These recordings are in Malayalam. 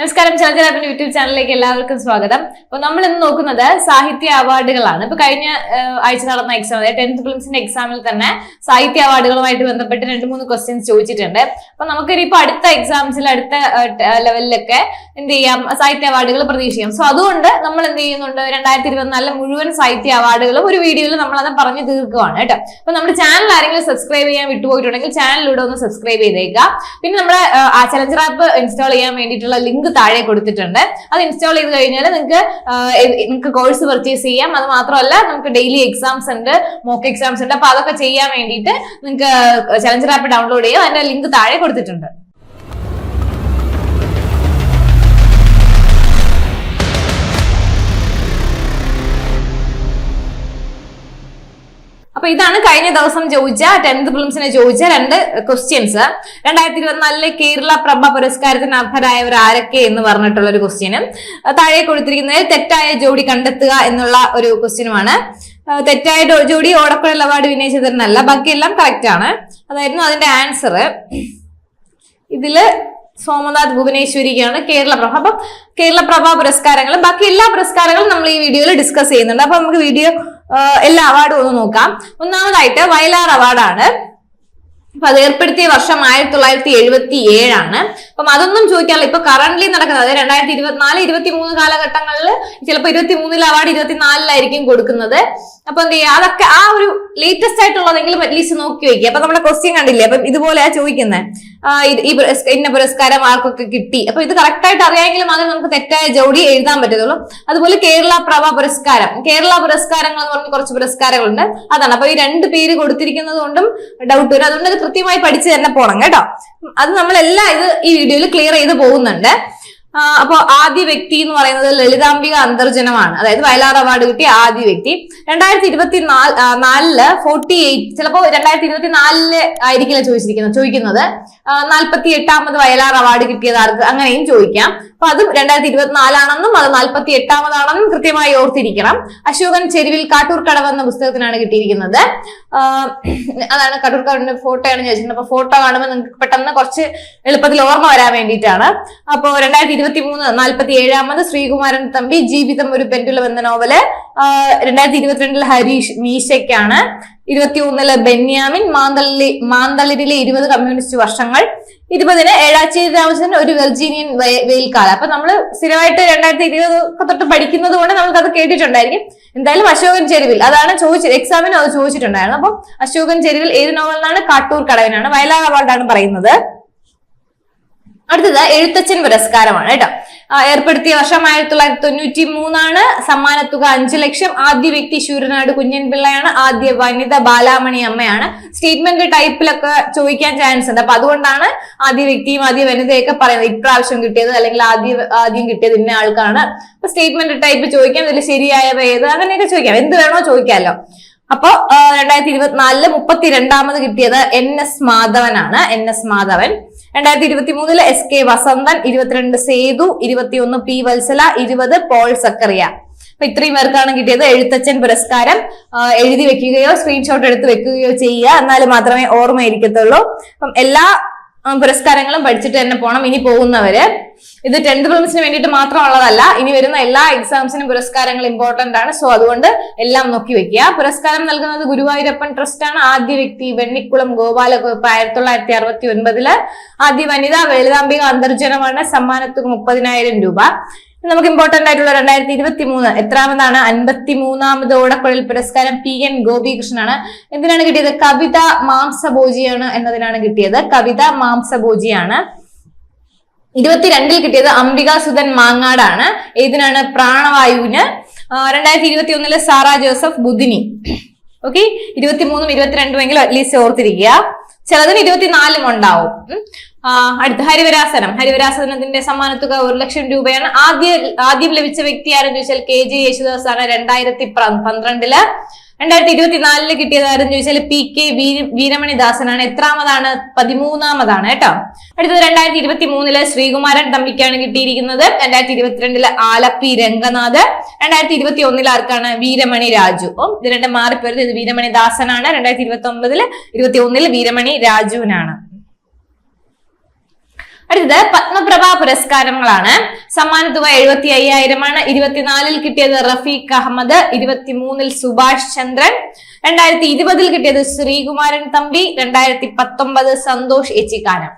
നമസ്കാരം, ചലച്ചിത്ര യൂട്യൂബ് ചാനലിലേക്ക് എല്ലാവർക്കും സ്വാഗതം. അപ്പൊ നമ്മൾ ഇന്ന് നോക്കുന്നത് സാഹിത്യ അവാർഡുകളാണ്. ഇപ്പൊ കഴിഞ്ഞ ആഴ്ച നടന്ന എക്സാം, 10th പ്രിലിംസിന്റെ എക്സാമിൽ തന്നെ സാഹിത്യ അവാർഡുകളുമായിട്ട് ബന്ധപ്പെട്ട് 2-3 ക്വസ്റ്റ്യൻസ് ചോദിച്ചിട്ടുണ്ട്. അപ്പൊ നമുക്കിനിയിപ്പോ അടുത്ത എക്സാംസിൽ അടുത്ത ലെവലിലൊക്കെ എന്ത് ചെയ്യാം, സാഹിത്യ അവാർഡുകൾ പ്രതീക്ഷിക്കാം. സോ അതുകൊണ്ട് നമ്മൾ എന്ത് ചെയ്യുന്നുണ്ട്, 2024 മുഴുവൻ സാഹിത്യ അവാർഡുകളും ഒരു വീഡിയോയിൽ നമ്മൾ അത് പറഞ്ഞു തീർക്കുകയാണ് കേട്ടോ. അപ്പൊ നമ്മുടെ ചാനൽ ആരെങ്കിലും സബ്സ്ക്രൈബ് ചെയ്യാൻ വിട്ടുപോയിട്ടുണ്ടെങ്കിൽ ചാനലിലൂടെ ഒന്ന് സബ്സ്ക്രൈബ് ചെയ്തേക്കുക. പിന്നെ നമ്മുടെ ചലഞ്ചർ ആപ്പ് ഇൻസ്റ്റാൾ ചെയ്യാൻ വേണ്ടിയിട്ടുള്ള ലിങ്ക് താഴെ കൊടുത്തിട്ടുണ്ട്. അത് ഇൻസ്റ്റാൾ ചെയ്ത് കഴിഞ്ഞാൽ നിങ്ങൾക്ക് കോഴ്സ് പർച്ചേസ് ചെയ്യാം. അത് മാത്രമല്ല, നമുക്ക് ഡെയിലി എക്സാംസ് ഉണ്ട്, മോക്ക് എക്സാംസ് ഉണ്ട്. അപ്പൊ അതൊക്കെ ചെയ്യാൻ വേണ്ടിയിട്ട് നിങ്ങൾക്ക് ചലഞ്ചർ ആപ്പ് ഡൗൺലോഡ് ചെയ്യാം. അതിന്റെ ലിങ്ക് താഴെ കൊടുത്തിട്ടുണ്ട്. അപ്പൊ ഇതാണ് കഴിഞ്ഞ ദിവസം ചോദിച്ച 10th പ്രിലിംസിനെ ചോദിച്ച 2 ക്വസ്റ്റ്യൻസ്. 2024 കേരള പ്രഭ പുരസ്കാരത്തിന് അർഹരായവർ ആരൊക്കെ എന്ന് പറഞ്ഞിട്ടുള്ള ഒരു ക്വസ്റ്റ്യനും താഴെ കൊടുത്തിരിക്കുന്നത് തെറ്റായ ജോഡി കണ്ടെത്തുക എന്നുള്ള ഒരു ക്വസ്റ്റ്യനുമാണ്. തെറ്റായ ജോഡി ഓടക്കുഴൽ അവാർഡ് വിനയിച്ചതല്ല, ബാക്കിയെല്ലാം കറക്റ്റ് ആണ്. അതായിരുന്നു അതിന്റെ ആൻസർ. ഇതില് സോമനാഥ് ഭുവനേശ്വരിക്കാണ് കേരളപ്രഭ. അപ്പം കേരളപ്രഭ പുരസ്കാരങ്ങളും ബാക്കി എല്ലാ പുരസ്കാരങ്ങളും നമ്മൾ ഈ വീഡിയോയിൽ ഡിസ്കസ് ചെയ്യുന്നുണ്ട്. അപ്പൊ നമുക്ക് വീഡിയോ എല്ലാ അവാർഡും ഒന്ന് നോക്കാം. ഒന്നാമതായിട്ട് വയലാർ അവാർഡാണ്. അപ്പൊ അത് ഏർപ്പെടുത്തിയ വർഷം 1977 ആണ്. അപ്പം അതൊന്നും ചോദിക്കാറില്ല. ഇപ്പൊ കറന്റ്ലി നടക്കുന്നത് 2024-23 കാലഘട്ടങ്ങളിൽ ചിലപ്പോൾ 23 അവാർഡ് 24 കൊടുക്കുന്നത്. അപ്പൊ എന്ത് ചെയ്യുക, അതൊക്കെ ആ ഒരു ലേറ്റസ്റ്റ് ആയിട്ടുള്ളതെങ്കിലും അറ്റ്ലീസ്റ്റ് നോക്കി വയ്ക്കുക. അപ്പൊ നമ്മുടെ ക്വസ്റ്റ്യൻ കണ്ടില്ലേ, അപ്പൊ ഇതുപോലെയാ ചോദിക്കുന്നത്, ഇന്ന പുരസ്കാരം ആർക്കൊക്കെ കിട്ടി. അപ്പൊ ഇത് കറക്റ്റ് ആയിട്ട് അറിയാമെങ്കിലും അത് നമുക്ക് തെറ്റായ ജോഡി എഴുതാൻ പറ്റത്തുള്ളൂ. അതുപോലെ കേരള പ്രഭ പുരസ്കാരം, കേരള പുരസ്കാരങ്ങൾ എന്ന് പറഞ്ഞ കുറച്ച് പുരസ്കാരങ്ങളുണ്ട്, അതാണ്. അപ്പൊ ഈ 2 പേര് കൊടുത്തിരിക്കുന്നത് കൊണ്ടും ഡൗട്ട് വരും. അതുകൊണ്ട് അത് കൃത്യമായി പഠിച്ച് തന്നെ പോകണം കേട്ടോ. അത് നമ്മളെല്ലാം ഈ വീഡിയോയിൽ ക്ലിയർ ചെയ്ത് പോകുന്നുണ്ട്. അപ്പൊ ആദ്യ വ്യക്തി എന്ന് പറയുന്നത് ലളിതാംബിക അന്തർജനമാണ്. അതായത് വയലാർ അവാർഡ് കിട്ടിയ ആദ്യ വ്യക്തി. 2024 48, ചിലപ്പോ 2024 ആയിരിക്കില്ല ചോദിക്കുന്നത് 48ാമത് വയലാർ അവാർഡ് കിട്ടിയത് ആർക്ക്, അങ്ങനെയും ചോദിക്കാം. അപ്പൊ അതും 2024 ആണെന്നും അത് 48ാമതാണെന്നും കൃത്യമായി ഓർത്തിരിക്കണം. അശോകൻ ചെരുവിൽ കാട്ടൂർ കടവ് എന്ന പുസ്തകത്തിനാണ് കിട്ടിയിരിക്കുന്നത്. അതാണ് കാട്ടൂർ കടവിന്റെ ഫോട്ടോയാണ് ചോദിച്ചിട്ടുണ്ട്. അപ്പൊ ഫോട്ടോ കാണുമ്പോൾ നിങ്ങൾക്ക് പെട്ടെന്ന് കുറച്ച് എളുപ്പത്തിൽ ഓർമ്മ വരാൻ വേണ്ടിയിട്ടാണ്. അപ്പോ 2023 47ാമത് ശ്രീകുമാരൻ തമ്പി ജീവിതം ഒരു പെൻഡുലം എന്ന നോവല്. 2022 ഹരീഷ് മീശയ്ക്കാണ്. 21 ബെന്യാമിൻ മാന്തളിരിലെ 20 കമ്മ്യൂണിസ്റ്റ് വർഷങ്ങൾ. 20 ഏഴാച്ചേരി രാമചന്ദ്രൻ ഒരു വെർജീനിയൻ വെയിൽക്കാലം. അപ്പൊ നമ്മള് സ്ഥിരമായിട്ട് 2020 തൊട്ട് പഠിക്കുന്നത് കൊണ്ട് നമുക്ക് അത് കേട്ടിട്ടുണ്ടായിരിക്കും. എന്തായാലും അശോകൻ ചെരുവിൽ, അതാണ് എക്സാമിന് അത് ചോദിച്ചിട്ടുണ്ടായിരുന്നു. അപ്പം അശോകൻ ചെരുവിൽ ഏത് നോവലിനാണ്? കാട്ടൂർ കടവിനാണ്. വയലാർ അവാർഡാണ് പറയുന്നത്. അടുത്തത് എഴുത്തച്ഛൻ പുരസ്കാരമാണ് കേട്ടോ. ഏർപ്പെടുത്തിയ വർഷം 1993 ആണ്. സമ്മാനത്തുക 5 ലക്ഷം. ആദ്യ വ്യക്തി ശൂരനാട് കുഞ്ഞൻ പിള്ളയാണ്. ആദ്യ വനിത ബാലാമണി അമ്മയാണ്. സ്റ്റേറ്റ്മെന്റ് ടൈപ്പിലൊക്കെ ചോദിക്കാൻ ചാൻസ് ഉണ്ട്. അപ്പൊ അതുകൊണ്ടാണ് ആദ്യ വ്യക്തിയും ആദ്യ വനിതയൊക്കെ പറയുന്നത്. ഇപ്രാവശ്യം കിട്ടിയത് അല്ലെങ്കിൽ ആദ്യം കിട്ടിയത് ഇന്ന ആൾക്കാണ്. അപ്പൊ സ്റ്റേറ്റ്മെന്റ് ടൈപ്പ് ചോദിക്കാം. ഇതിൽ ശരിയായവ ഏത്, അങ്ങനെയൊക്കെ ചോദിക്കാം. എന്ത് വേണോ ചോദിക്കാമല്ലോ. അപ്പൊ 2024 32ാമത് കിട്ടിയത് NS മാധവനാണ്. NS Madhavan. 2023 SK Vasanthan. 22 Sethu. 21 P Vatsala. 20 Paul Zacharia. അപ്പൊ ഇത്രയും പേർക്കാണ് കിട്ടിയത് എഴുത്തച്ഛൻ പുരസ്കാരം. എഴുതി വെക്കുകയോ സ്ക്രീൻഷോട്ട് എടുത്ത് വെക്കുകയോ ചെയ്യുക, എന്നാലും മാത്രമേ ഓർമ്മയിരിക്കത്തുള്ളൂ. അപ്പം എല്ലാ പുരസ്കാരങ്ങളും പഠിച്ചിട്ട് തന്നെ പോണം ഇനി പോകുന്നവര്. ഇത് 10th പ്രിലിംസിന് വേണ്ടിയിട്ട് മാത്രമുള്ളതല്ല, ഇനി വരുന്ന എല്ലാ എക്സാംസിനും പുരസ്കാരങ്ങൾ ഇമ്പോർട്ടന്റ് ആണ്. സോ അതുകൊണ്ട് എല്ലാം നോക്കി വെക്കുക. പുരസ്കാരം നൽകുന്നത് ഗുരുവായൂരപ്പൻ ട്രസ്റ്റ് ആണ്. ആദ്യ വ്യക്തി വെണ്ണിക്കുളം ഗോപാലകുറുപ്പ്. 1969 ആദ്യ വനിത ലളിതാംബിക അന്തർജനമാണ്. സമ്മാനത്തുക 30,000 രൂപ. നമുക്ക് ഇമ്പോർട്ടന്റ് ആയിട്ടുള്ള 2023 എത്രാമതാണ്? 53ാമത് ഓടക്കുഴൽ പുരസ്കാരം PN ഗോപികൃഷ്ണനാണ്. എന്തിനാണ് കിട്ടിയത്? കവിത മാംസഭോജിയാണ് എന്നതിനാണ് കിട്ടിയത്. കവിത മാംസഭോജിയാണ്. 22 കിട്ടിയത് അംബികാസുധൻ മാങ്ങാടാണ്. ഏതിനാണ്? പ്രാണവായുവിന്. 2021 സാറ ജോസഫ് ബുധിനി. ഓക്കെ, 23ഉം 22ഉം എങ്കിലും അറ്റ്ലീസ്റ്റ് ഓർത്തിരിക്കുക. ചിലതിന് 24ഉം ഉണ്ടാവും. അടുത്ത ഹരിവരാസനം. ഹരിവരാസനത്തിന്റെ സമ്മാനത്തുക 1 ലക്ഷം രൂപയാണ്. ആദ്യം ലഭിച്ച വ്യക്തി ആരെന്ന് ചോദിച്ചാൽ KJ യേശുദാസ് ആണ്. 2012. 2024 കിട്ടിയത് ആരെന്ന് ചോദിച്ചാൽ PK വീരമണി ദാസനാണ്. എത്രാമതാണ്? 13ാമതാണ് കേട്ടോ. അടുത്തത് 2023 ശ്രീകുമാരൻ തമ്പിക്കാണ് കിട്ടിയിരിക്കുന്നത്. 2022 ആലപ്പി രംഗനാഥ്. 2021 ആർക്കാണ്? വീരമണി രാജു. ഇത് രണ്ടും മാറിപ്പോയത്. ഇത് വീരമണി ദാസനാണ്. 2021 വീരമണി രാജുവിനാണ്. അടുത്തത് പത്മപ്രഭ പുരസ്കാരങ്ങളാണ്. സമ്മാന തുക 75,000 24 കിട്ടിയത് റഫീഖ് അഹമ്മദ്, 23 സുഭാഷ് ചന്ദ്രൻ, 2020 കിട്ടിയത് ശ്രീകുമാരൻ തമ്പി, 2019 സന്തോഷ് എച്ചിക്കാനം.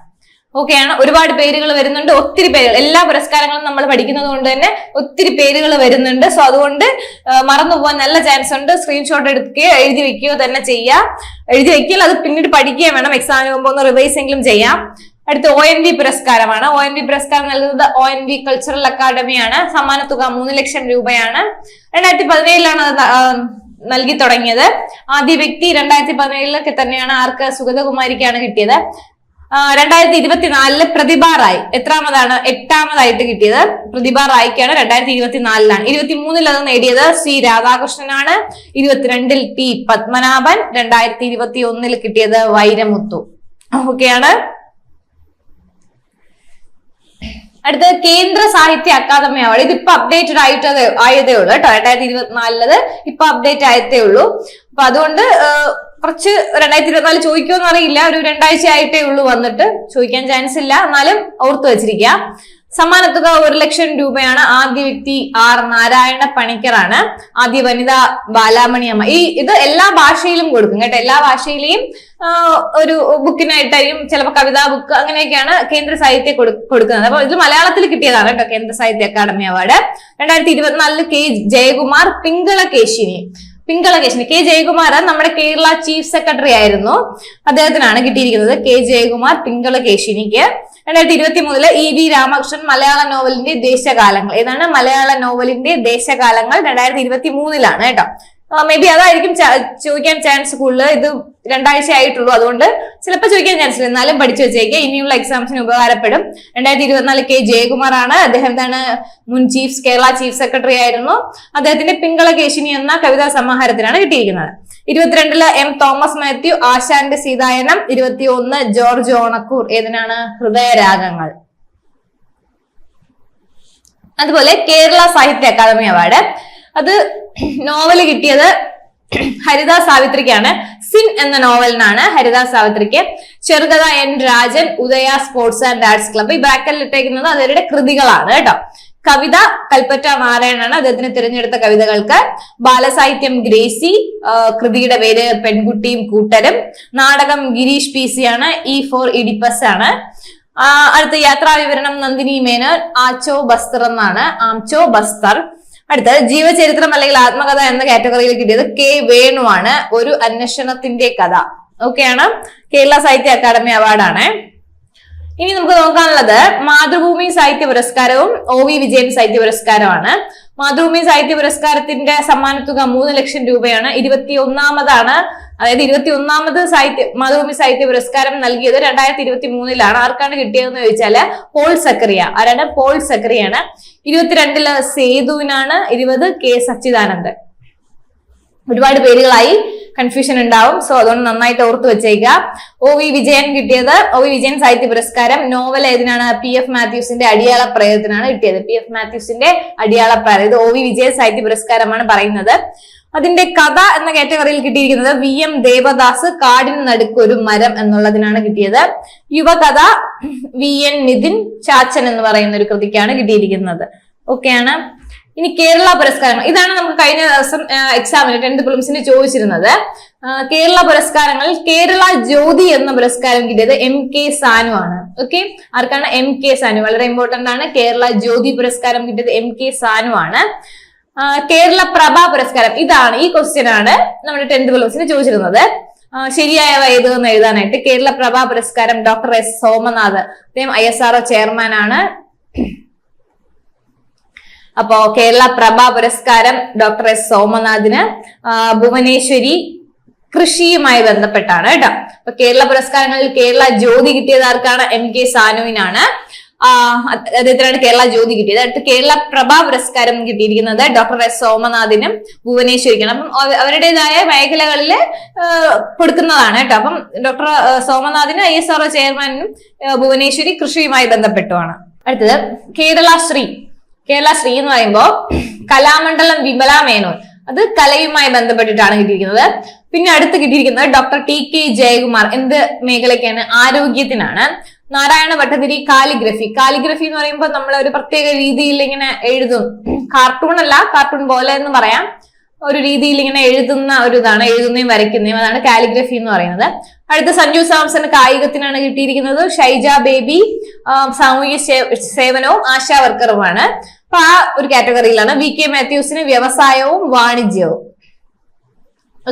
ഓക്കെയാണ്. ഒരുപാട് പേരുകൾ വരുന്നുണ്ട്, ഒത്തിരി പേരുകൾ. എല്ലാ പുരസ്കാരങ്ങളും നമ്മൾ പഠിക്കുന്നത് കൊണ്ട് തന്നെ ഒത്തിരി പേരുകൾ വരുന്നുണ്ട്. സോ അതുകൊണ്ട് മറന്നുപോകാൻ നല്ല ചാൻസ് ഉണ്ട്. സ്ക്രീൻഷോട്ട് എടുക്കുകയോ എഴുതി വെക്കുകയോ തന്നെ ചെയ്യാം. എഴുതി വെക്കിയാൽ അത് പിന്നീട് പഠിക്കുകയും വേണം. എക്സാമിന് മുമ്പ് ഒന്ന് റിവൈസ് എങ്കിലും ചെയ്യാം. അടുത്ത ONV പുരസ്കാരമാണ്. ONV പുരസ്കാരം നൽകുന്നത് ONV കൾച്ചറൽ അക്കാദമിയാണ്. സമ്മാന തുക 3 ലക്ഷം രൂപയാണ്. 2017 അത് നൽകി തുടങ്ങിയത്. ആദ്യ വ്യക്തി 2017 തന്നെയാണ്. ആർക്ക്? സുഗതകുമാരിക്കാണ് കിട്ടിയത്. 2024 പ്രതിഭ റായ് എത്രാമതാണ്? 8ാമതായിട്ട് കിട്ടിയത് പ്രതിഭ റായ്ക്കാണ്. 2024 23 അത് നേടിയത് C രാധാകൃഷ്ണനാണ്. 22 T പത്മനാഭൻ, 2021 കിട്ടിയത് വൈരമുത്തു. ഓക്കെയാണ്. അടുത്തത് കേന്ദ്ര സാഹിത്യ അക്കാദമി അവാർഡ്. ഇതിപ്പോ അപ്ഡേറ്റഡ് ആയതേ ഉള്ളൂ കേട്ടോ. 2024 ഇപ്പൊ അപ്ഡേറ്റ് ആയതേ ഉള്ളൂ. അപ്പൊ അതുകൊണ്ട് കുറച്ച് 2024 ചോദിക്കുമെന്ന് അറിയില്ല. ഒരു 2 ആഴ്ച ആയിട്ടേ ഉള്ളൂ വന്നിട്ട്. ചോദിക്കാൻ ചാൻസ് ഇല്ല, എന്നാലും ഓർത്തു വെച്ചിരിക്കുക. സമ്മാന തുക 1 ലക്ഷം രൂപയാണ്. ആദ്യ വ്യക്തി R നാരായണ പണിക്കറാണ്. ആദ്യ വനിത ബാലാമണി അമ്മ. ഇത് എല്ലാ ഭാഷയിലും കൊടുക്കും കേട്ടോ. എല്ലാ ഭാഷയിലെയും ഒരു ബുക്കിനായിട്ടായിരിക്കും, ചിലപ്പോൾ കവിതാ ബുക്ക്, അങ്ങനെയൊക്കെയാണ് കേന്ദ്ര സാഹിത്യ കൊടുക്കുന്നത്. അപ്പൊ ഇത് മലയാളത്തിൽ കിട്ടിയതാണ് കേട്ടോ കേന്ദ്ര Sahitya Akademi award. 2024 K Jayakumar Pingalakeshini. K Jayakumar നമ്മുടെ കേരള ചീഫ് സെക്രട്ടറി ആയിരുന്നു. അദ്ദേഹത്തിനാണ് കിട്ടിയിരിക്കുന്നത്. K ജയകുമാർ പിങ്കളകേശിനിക്ക്. 2023 EV രാമകൃഷ്ണൻ മലയാള നോവലിന്റെ ദേശകാലങ്ങൾ. ഏതാണ്? മലയാള നോവലിന്റെ ദേശകാലങ്ങൾ 2023 കേട്ടോ. മേ ബി അതായിരിക്കും ചോദിക്കാൻ ചാൻസ് കൂടുതൽ. ഇത് 2 ആഴ്ച ആയിട്ടുള്ളൂ, അതുകൊണ്ട് ചിലപ്പോൾ ചോദിക്കാൻ ചാൻസ് ഇല്ല. എന്നാലും പഠിച്ചു വെച്ചേക്കുക, ഇനിയുള്ള എക്സാംസിന് ഉപകാരപ്പെടും. 2024 K ജയകുമാർ ആണ്. അദ്ദേഹം മുൻ കേരള ചീഫ് സെക്രട്ടറി ആയിരുന്നു. അദ്ദേഹത്തിന്റെ പിങ്കളകേശിനി എന്ന കവിതാ സമാഹാരത്തിനാണ് കിട്ടിയിരിക്കുന്നത്. 22 M തോമസ് മാത്യു ആശാന്റെ സീതായനം. 21 ജോർജ് ഓണക്കൂർ. ഏതിനാണ്? ഹൃദയരാഗങ്ങൾ. അതുപോലെ കേരള സാഹിത്യ അക്കാദമി അവാർഡ്. അത് നോവല് കിട്ടിയത് ഹരിദാസ് സാവിത്രിക്കാണ്. സിൻ എന്ന നോവലിനാണ് ഹരിദാസ് സാവിത്രിക്ക്. ചെറുകഥ N Rajan, Udaya sports and arts club. ഈ ബ്രാക്കറ്റിൽ ഇട്ടേക്കുന്നത് അവരുടെ കൃതികളാണ് കേട്ടോ. കവിത കൽപ്പറ്റ നാരായണാണ് അദ്ദേഹത്തിന് തിരഞ്ഞെടുത്ത കവിതകൾക്ക്. ബാലസാഹിത്യം ഗ്രേസി. കൃതിയുടെ പേര് പെൺകുട്ടിയും കൂട്ടരും. നാടകം ഗിരീഷ് PC ആണ്. E for ഇഡിപ്പസ് ആണ്. അടുത്ത യാത്രാ വിവരണം നന്ദിനി മേനോൻ. ആംചോ ബസ്തർ. അടുത്തത് ജീവചരിത്രം അല്ലെങ്കിൽ ആത്മകഥ എന്ന കാറ്റഗറിയിൽ കിട്ടിയത് K വേണു ആണ്. ഒരു അന്വേഷണത്തിന്റെ കഥ. ഓക്കെയാണ്. കേരള സാഹിത്യ അക്കാദമി അവാർഡാണ്. ഇനി നമുക്ക് നോക്കാനുള്ളത് മാതൃഭൂമി സാഹിത്യ പുരസ്കാരവും OV വിജയൻ സാഹിത്യ പുരസ്കാരമാണ്. മാതൃഭൂമി സാഹിത്യ പുരസ്കാരത്തിന്റെ സമ്മാന തുക 3 ലക്ഷം രൂപയാണ്. 21ാമതാണ്. അതായത് 21ാമത് മാതൃഭൂമി സാഹിത്യ പുരസ്കാരം നൽകിയത് 2023 ആർക്കാണ് കിട്ടിയതെന്ന് ചോദിച്ചാല് പോൾ സക്കറിയ. ആരാണ്? പോൾ സക്കറിയാണ്. 22 സേതുവിനാണ്. 20 K സച്ചിദാനന്ദൻ. ഒരുപാട് പേരുകളായി കൺഫ്യൂഷൻ ഉണ്ടാവും. സോ അതുകൊണ്ട് നന്നായിട്ട് ഓർത്ത് വെച്ചേക്കുക. OV വിജയൻ കിട്ടിയത് OV വിജയൻ സാഹിത്യ പുരസ്കാരം. നോവൽ ഏതിനാണ്? PF മാത്യൂസിന്റെ അടിയാളപ്രയത്തിനാണ് കിട്ടിയത്. PF മാത്യൂസിന്റെ അടിയാളപ്രയം. ഇത് OV വിജയൻ സാഹിത്യ പുരസ്കാരമാണ് പറയുന്നത്. അതിന്റെ കഥ എന്ന കാറ്റഗറിയിൽ കിട്ടിയിരിക്കുന്നത് VM ദേവദാസ്. കാടിന് നടുക്കൊരു മരം എന്നുള്ളതിനാണ് കിട്ടിയത്. യുവകഥ VN നിതിൻ ചാച്ചൻ എന്ന് പറയുന്ന ഒരു കൃതിക്കാണ് കിട്ടിയിരിക്കുന്നത്. ഓക്കെയാണ്. ഇനി കേരള പുരസ്കാരങ്ങൾ. ഇതാണ് നമുക്ക് കഴിഞ്ഞ ദിവസം എക്സാമിന് 10th പ്രിലിംസിന് ചോദിച്ചിരുന്നത്. കേരള പുരസ്കാരങ്ങളിൽ കേരള ജ്യോതി എന്ന പുരസ്കാരം കിട്ടിയത് MK സാനു ആണ്. ഓക്കെ, ആർക്കാണ്? MK സാനു. വളരെ ഇമ്പോർട്ടന്റ് ആണ്. കേരള ജ്യോതി പുരസ്കാരം കിട്ടിയത് MK സാനു ആണ്. കേരള പ്രഭ പുരസ്കാരം. ഇതാണ്, ഈ ക്വസ്റ്റ്യൻ ആണ് നമ്മുടെ 10th പ്രിലിംസിന് ചോദിച്ചിരുന്നത്. ശരിയായവ ഏത് എന്ന് എഴുതാനായിട്ട്. കേരള പ്രഭ പുരസ്കാരം ഡോക്ടർ S സോമനാഥ്. അദ്ദേഹം ISRO ചെയർമാൻ ആണ്. അപ്പോ കേരള പ്രഭ പുരസ്കാരം ഡോക്ടർ S സോമനാഥിന്. ഭുവനേശ്വരി കൃഷിയുമായി ബന്ധപ്പെട്ടാണ് കേട്ടോ. അപ്പൊ കേരള പുരസ്കാരങ്ങളിൽ കേരള ജ്യോതി കിട്ടിയത് ആർക്കാണ്? MK സാനുവിനാണ്. അദ്ദേഹത്തിനാണ് കേരള ജ്യോതി കിട്ടിയത്. അടുത്ത് കേരള പ്രഭ പുരസ്കാരം കിട്ടിയിരിക്കുന്നത് ഡോക്ടർ S സോമനാഥിനും ഭുവനേശ്വരിക്കാണ്. അപ്പം അവരുടേതായ മേഖലകളിൽ കൊടുക്കുന്നതാണ് കേട്ടോ. അപ്പം ഡോക്ടർ സോമനാഥിന് ISRO ചെയർമാനും ഭുവനേശ്വരി കൃഷിയുമായി ബന്ധപ്പെട്ടുമാണ്. അടുത്തത് കേരളശ്രീ എന്ന് പറയുമ്പോ കലാമണ്ഡലം വിമല മേനോൻ. അത് കലയുമായി ബന്ധപ്പെട്ടിട്ടാണ് കിട്ടിയിരിക്കുന്നത്. പിന്നെ അടുത്ത് കിട്ടിയിരിക്കുന്നത് ഡോക്ടർ TK ജയകുമാർ. എന്ത് മേഖലയ്ക്കാണ്? ആരോഗ്യത്തിനാണ്. നാരായണ ഭട്ടതിരി കാലിഗ്രഫി എന്ന് പറയുമ്പോൾ നമ്മൾ ഒരു പ്രത്യേക രീതിയിൽ ഇങ്ങനെ എഴുതും. കാർട്ടൂൺ അല്ല, കാർട്ടൂൺ പോലെ എന്ന് പറയാം, ഒരു രീതിയിൽ ഇങ്ങനെ എഴുതുന്ന ഒരു ഇതാണ്, എഴുതുന്നതും വരയ്ക്കുന്നതും, അതാണ് കാലിഗ്രഫി എന്ന് പറയുന്നത്. അടുത്ത സഞ്ജു സാംസൺ കായികത്തിനാണ് കിട്ടിയിരിക്കുന്നത്. ഷൈജ ബേബി സാമൂഹ്യ സേവനവും ആശാ വർക്കറുമാണ്. അപ്പൊ ആ ഒരു കാറ്റഗറിയിലാണ്. VK മാത്യൂസിന് വ്യവസായവും വാണിജ്യവും.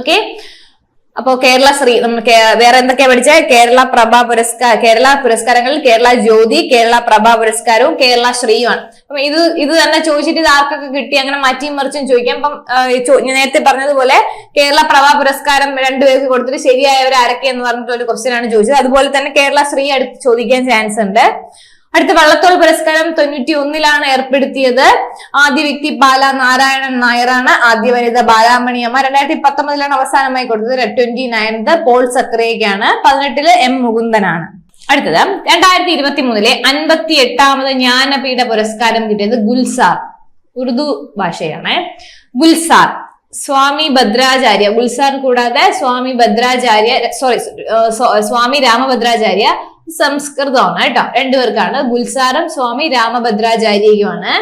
ഓക്കെ, അപ്പോ കേരളശ്രീ നമ്മൾ വേറെ എന്തൊക്കെയാ പഠിച്ചത്? കേരള പുരസ്കാരങ്ങളിൽ കേരള ജ്യോതി, കേരള പ്രഭ പുരസ്കാരവും കേരള ശ്രീയുമാണ്. അപ്പം ഇത് തന്നെ ചോദിച്ചിട്ട് ഇത് ആർക്കൊക്കെ കിട്ടി, അങ്ങനെ മാറ്റിയും മറിച്ചും ചോദിക്കാം. അപ്പം ഞാൻ നേരത്തെ പറഞ്ഞതുപോലെ കേരള പ്രഭ പുരസ്കാരം 2 പേർക്ക് കൊടുത്തിട്ട് ശരിയായവർ ആരൊക്കെ എന്ന് പറഞ്ഞിട്ട് ഒരു ക്വസ്റ്റ്യൻ ആണ് ചോദിച്ചത്. അതുപോലെ തന്നെ കേരള ശ്രീ അടുത്ത് ചോദിക്കാൻ ചാൻസ് ഉണ്ട്. അടുത്ത വള്ളത്തോൾ പുരസ്കാരം 91 ഏർപ്പെടുത്തിയത്. ആദ്യ വ്യക്തി ബാല നാരായണൻ നായരാണ്. ആദ്യ വനിത ബാലാമണിയമ്മ. 2019 അവസാനമായി കൊടുത്തത്. 29th Paul സക്രിയയ്ക്കാണ്. 18 M മുകുന്ദനാണ്. അടുത്തത് 2023 58ാമത് ജ്ഞാനപീഠ പുരസ്കാരം കിട്ടിയത് ഗുൽസാർ, ഉറുദു ഭാഷയാണ്. ഗുൽസാർ സ്വാമി ഭദ്രാചാര്യ, ഗുൽസാർ കൂടാതെ സ്വാമി രാമഭദ്രാചാര്യ സംസ്കൃതമാണ് കേട്ടോ. 2 പേർക്കാണ്. ഗുൽസാറും സ്വാമി രാമഭദ്രാചാര്യയുമാണ്.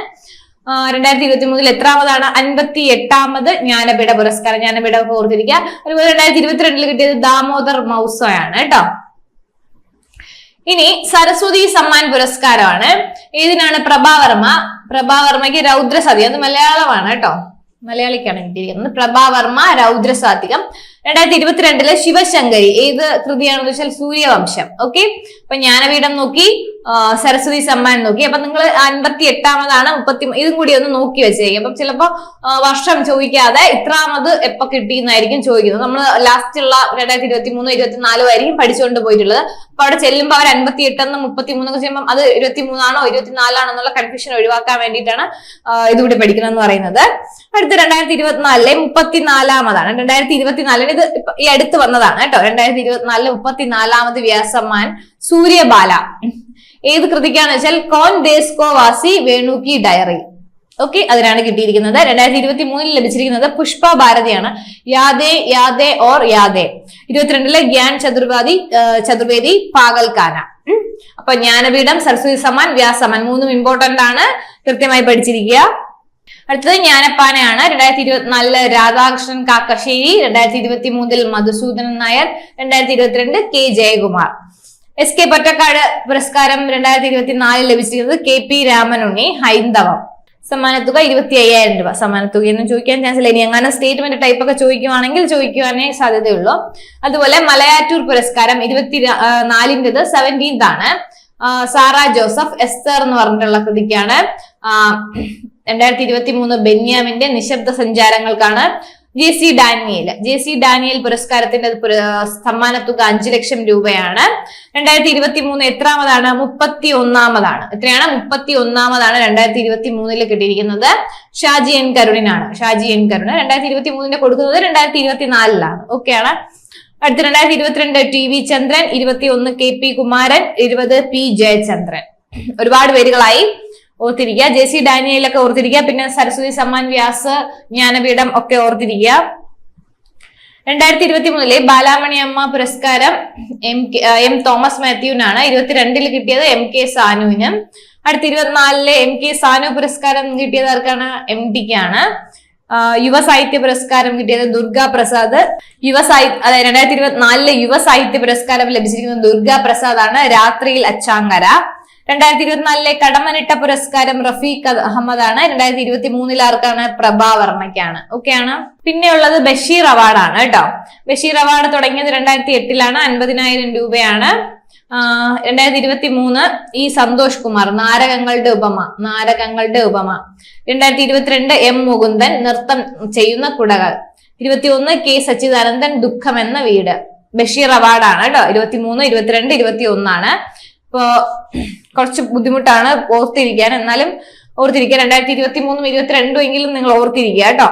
2023 എത്രാമതാണ്? 58ാമത് ജ്ഞാനപീഠ പുരസ്കാരം. ജ്ഞാനപീഠ ഓർത്തിരിക്കുക. അതുപോലെ 2022 കിട്ടിയത് ദാമോദർ മൗസോയാണ് കേട്ടോ. ഇനി സരസ്വതി സമ്മാൻ പുരസ്കാരമാണ്. ഏതിനാണ്? പ്രഭാവർമ്മയ്ക്ക് രൗദ്രസാധികം. അത് മലയാളമാണ് കേട്ടോ, മലയാളിക്കാണ് കിട്ടിയിരിക്കുന്നത്. പ്രഭാവർമ്മ രൗദ്രസാധികം. 2022 ശിവശങ്കരി ഏത് കൃതിയാണെന്ന് വെച്ചാൽ സൂര്യവംശം. ഓക്കെ, അപ്പൊ ജ്ഞാനപീഠം നോക്കി, സരസ്വതി സമ്മാൻ നോക്കി. അപ്പൊ നിങ്ങൾ 58ാമതാണ്, ഇതും കൂടി ഒന്ന് നോക്കി വെച്ചേക്കും. അപ്പൊ ചിലപ്പോ വർഷം ചോദിക്കാതെ ഇത്രാമത് എപ്പോ കിട്ടിയെന്നായിരിക്കും ചോദിക്കുന്നത്. നമ്മൾ ലാസ്റ്റ് ഉള്ള 2023, 24 ആയിരിക്കും പഠിച്ചുകൊണ്ട് പോയിട്ടുള്ളത്. അപ്പൊ അവിടെ ചെല്ലുമ്പോൾ അവർ 58 33 ചെയ്യുമ്പോൾ അത് 23 24 എന്നുള്ള കൺഫ്യൂഷൻ ഒഴിവാക്കാൻ വേണ്ടിയിട്ടാണ് ഇതുകൂടി പഠിക്കണമെന്ന് പറയുന്നത്. അടുത്ത 2024 34ാമതാണ്. 2024 ഇത് ഈ അടുത്ത് വന്നതാണ് കേട്ടോ. 2024 34ാമത് വ്യാസമ്മാൻ സൂര്യബാല. ഏത് കൃതിക്കാന്ന് വെച്ചാൽ കോൻ ദേസ്കോ വാസി വേണു കി ഡയറി. ഓക്കെ, അതിനാണ് കിട്ടിയിരിക്കുന്നത്. 2023 ലഭിച്ചിരിക്കുന്നത് പുഷ്പ ഭാരതിയാണ്. യാദേ ഓർ യാദേ. 22 ഗ്യാൻ ചതുർവേദി പാഗൽഖാന. അപ്പൊ ജ്ഞാനപീഠം, സരസ്വതി സമ്മാൻ, വ്യാസമ്മാൻ 3 ഇമ്പോർട്ടന്റ് ആണ്, കൃത്യമായി പഠിച്ചിരിക്കുക. അടുത്തത് ജ്ഞാനപ്പാനയാണ്. 2024 രാധാകൃഷ്ണൻ കാക്കശ്ശേരി. 2023 മധുസൂദനൻ നായർ. 2022 K ജയകുമാർ. SK പൊറ്റക്കാട് പുരസ്കാരം 2024 ലഭിച്ചിരിക്കുന്നത് KP രാമനുണ്ണി. ഹൈന്ദവം. സമ്മാനത്തുക 25,000 രൂപ. സമ്മാനത്തുക എന്നും ചോദിക്കാൻ ചാൻസ് ഇല്ല. ഇനി അങ്ങനെ സ്റ്റേറ്റ്മെന്റ് ടൈപ്പ് ഒക്കെ ചോദിക്കുവാണെങ്കിൽ ചോദിക്കുവാനേ സാധ്യതയുള്ളൂ. അതുപോലെ മലയാറ്റൂർ പുരസ്കാരം 24th 17th ആണ്. സാറ ജോസഫ് എസ്തർ എന്ന് പറഞ്ഞിട്ടുള്ള കൃതിക്കാണ്. 2023 ബെന്യാമിന്റെ നിശബ്ദ സഞ്ചാരങ്ങൾക്കാണ്. JC ഡാനിയൽ പുരസ്കാരത്തിന്റെ സമ്മാനത്തുക 5 ലക്ഷം രൂപയാണ്. 2023 എത്രാമതാണ്? 31ാമതാണ്. എത്രയാണ്? 31ാമതാണ് 2023 കിട്ടിയിരിക്കുന്നത്. ഷാജി എൻ കരുണിനാണ്. 2023 കൊടുക്കുന്നത് 2024 ഓക്കെയാണ്. അടുത്ത 2022 TV ചന്ദ്രൻ. 21 KP കുമാരൻ. 20 P ജയചന്ദ്രൻ. ഒരുപാട് പേരുകളായി ഓർത്തിരിക്കുക. JC ഡാനിയലൊക്കെ ഓർത്തിരിക്കുക. പിന്നെ സരസ്വതി സമ്മാൻ, വ്യാസ്, ജ്ഞാനപീഠം ഒക്കെ ഓർത്തിരിക്കുക. 2023 ബാലാമണിയമ്മ പുരസ്കാരം M തോമസ് മാത്യുവിനാണ്. 22 കിട്ടിയത് MK സാനുവിന്. അടുത്ത 24 MK സാനു പുരസ്കാരം കിട്ടിയത് ആർക്കാണ്? MDക്കാണ്. യുവ സാഹിത്യ പുരസ്കാരം കിട്ടിയത് ദുർഗാ പ്രസാദ്. 2024 യുവ സാഹിത്യ പുരസ്കാരം ലഭിച്ചിരിക്കുന്നത് ദുർഗാ പ്രസാദ് ആണ്. രാത്രിയിൽ അച്ചാങ്കര. 2024 കടമനിട്ട പുരസ്കാരം റഫീഖ് അഹമ്മദ് ആണ്. 2023 ആർക്കാണ്? പ്രഭാവർമ്മയ്ക്കാണ്. ഓക്കെയാണ്. പിന്നെ ഉള്ളത് ബഷീർ അവാർഡാണ് കേട്ടോ. ബഷീർ അവാർഡ് തുടങ്ങിയത് 2008 50,000 രൂപയാണ്. 2023 E സന്തോഷ് കുമാർ. നാരകങ്ങളുടെ ഉപമ. 2022 M മുകുന്ദൻ. നൃത്തം ചെയ്യുന്ന കുടകൾ. 21 K സച്ചിദാനന്ദൻ. ദുഃഖം എന്ന വീട്. ബഷീർ അവാർഡാണ് കേട്ടോ. 23, 22, 21 ആണ്. ഇപ്പോ കുറച്ച് ബുദ്ധിമുട്ടാണ് ഓർത്തിരിക്കാൻ, എന്നാലും ഓർത്തിരിക്കുക. 2023, 22 എങ്കിലും നിങ്ങൾ ഓർത്തിരിക്കുക കേട്ടോ.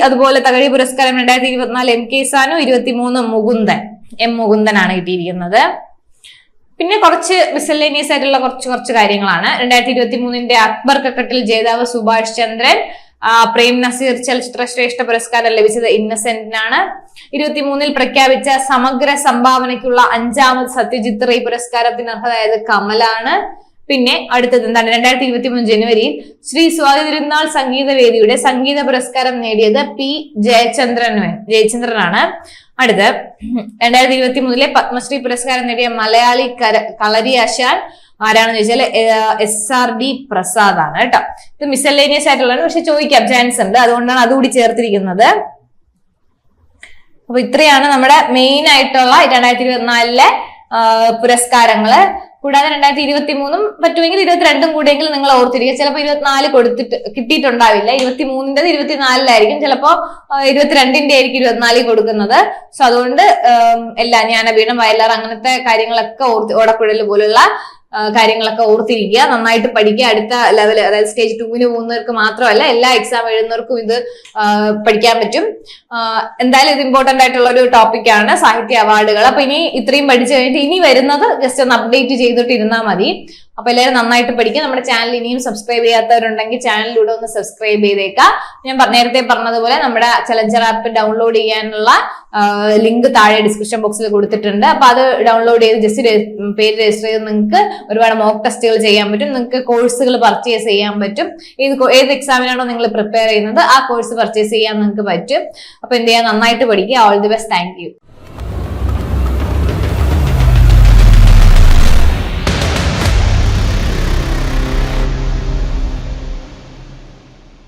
അതുപോലെ തകഴി പുരസ്കാരം 2024 MK സാനു. 23 മുകുന്ദൻ. M മുകുന്ദനാണ് കിട്ടിയിരിക്കുന്നത്. പിന്നെ കുറച്ച് മിസലേനിയസ് ആയിട്ടുള്ള കുറച്ച് കാര്യങ്ങളാണ്. 2023 അക്ബർ കക്കട്ടിൽ ജേതാവ് സുഭാഷ് ചന്ദ്രൻ. പ്രേം നസീർ ചലച്ചിത്ര ശ്രേഷ്ഠ പുരസ്കാരം ലഭിച്ചത് ഇന്നസെന്റിനാണ്. 23 പ്രഖ്യാപിച്ച സമഗ്ര സംഭാവനയ്ക്കുള്ള 5ാമത് സത്യജിത് റേ പുരസ്കാരത്തിന് അർഹതായത് കമലാണ്. പിന്നെ അടുത്തത് എന്താണ്, 2023 ജനുവരിയിൽ ശ്രീ സ്വാതി തിരുനാൾ സംഗീതവേദിയുടെ സംഗീത പുരസ്കാരം നേടിയത് പി ജയചന്ദ്രനാണ്. അടുത്ത് 2023 പത്മശ്രീ പുരസ്കാരം നേടിയ മലയാളി കളരി ആശാൻ ആരാണെന്ന് ചോദിച്ചാൽ SRD പ്രസാദ് ആണ് കേട്ടോ. ഇത് മിസലേനിയസ് ആയിട്ടുള്ളതാണ്, പക്ഷെ ചോദിക്കാം ചാൻസ് ഉണ്ട്, അതുകൊണ്ടാണ് അതുകൂടി ചേർത്തിരിക്കുന്നത്. അപ്പൊ ഇത്രയാണ് നമ്മുടെ മെയിൻ ആയിട്ടുള്ള 2024 പുരസ്കാരങ്ങള്. കൂടാതെ 2023 പറ്റുമെങ്കിൽ 22 കൂടെയെങ്കിലും നിങ്ങൾ ഓർത്തിരിക്കുക. ചിലപ്പോൾ 24 കൊടുത്തിട്ട് കിട്ടിയിട്ടുണ്ടാവില്ല, 23-ന്റെ 24-ലായിരിക്കും, ചിലപ്പോ 22-ന്റെ ആയിരിക്കും 24 കൊടുക്കുന്നത്. സോ അതുകൊണ്ട് എല്ലാ ജ്ഞാനപീഠം, വയലാർ അങ്ങനത്തെ കാര്യങ്ങളൊക്കെ ഓടക്കുഴൽ പോലുള്ള കാര്യങ്ങളൊക്കെ ഓർത്തിരിക്കുക, നന്നായിട്ട് പഠിക്കുക. അടുത്ത ലെവൽ, അതായത് സ്റ്റേജ് 2-ന് പോകുന്നവർക്ക് മാത്രമല്ല എല്ലാ എക്സാം എഴുതുന്നവർക്കും ഇത് പഠിക്കാൻ പറ്റും. എന്തായാലും ഇത് ഇമ്പോർട്ടന്റ് ആയിട്ടുള്ള ഒരു ടോപ്പിക്കാണ് സാഹിത്യ അവാർഡുകൾ. അപ്പൊ ഇനി ഇത്രയും പഠിച്ചു കഴിഞ്ഞിട്ട് ഇനി വരുന്നത് ജസ്റ്റ് ഒന്ന് അപ്ഡേറ്റ് ചെയ്തിട്ട് ഇരുന്നാൽ മതി. അപ്പൊ എല്ലാവരും നന്നായിട്ട് പഠിക്കുക. നമ്മുടെ ചാനൽ ഇനിയും സബ്സ്ക്രൈബ് ചെയ്യാത്തവരുണ്ടെങ്കിൽ ചാനലിലൂടെ ഒന്ന് സബ്സ്ക്രൈബ് ചെയ്തേക്കാം. ഞാൻ നേരത്തെ പറഞ്ഞതുപോലെ നമ്മുടെ ചലഞ്ചർ ആപ്പ് ഡൗൺലോഡ് ചെയ്യാനുള്ള ലിങ്ക് താഴെ ഡിസ്ക്രിപ്ഷൻ ബോക്സിൽ കൊടുത്തിട്ടുണ്ട്. അപ്പൊ അത് ഡൗൺലോഡ് ചെയ്ത് ജസ്റ്റ് പേര് രജിസ്റ്റർ ചെയ്ത് നിങ്ങൾക്ക് ഒരുപാട് മോക്ക് ടെസ്റ്റുകൾ ചെയ്യാൻ പറ്റും, നിങ്ങൾക്ക് കോഴ്സുകൾ പർച്ചേസ് ചെയ്യാൻ പറ്റും. ഏത് എക്സാമിനാണോ നിങ്ങൾ പ്രിപ്പയർ ചെയ്യുന്നത് ആ കോഴ്സ് പർച്ചേസ് ചെയ്യാൻ നിങ്ങൾക്ക് പറ്റും. അപ്പൊ എന്ത് ചെയ്യാൻ, നന്നായിട്ട് പഠിക്കുക. All the best. Thank you.